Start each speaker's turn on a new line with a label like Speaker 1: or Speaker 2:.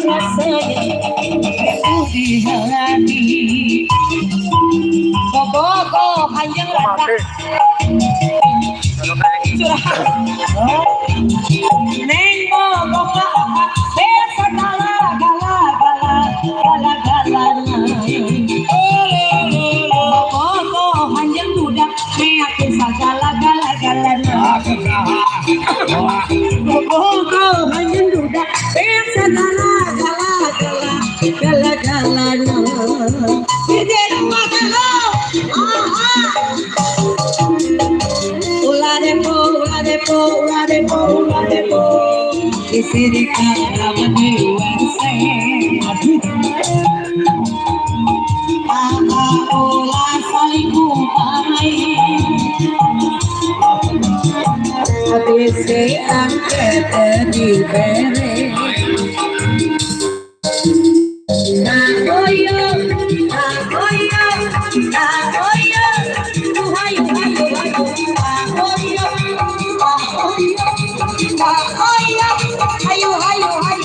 Speaker 1: rasanya di hati bobo panjang rata neng bobo besa gala gala gala gala gala bobo panjang budak meake sagala gala gala bobo panjang budak besa gala gala gala gala gala ide magalo ula de po isiri kala madiwan say ola saliku pamai abise angkat di bere agoyo agoyo agoyo hayo hayo hayo agoyo ayo ayo ayo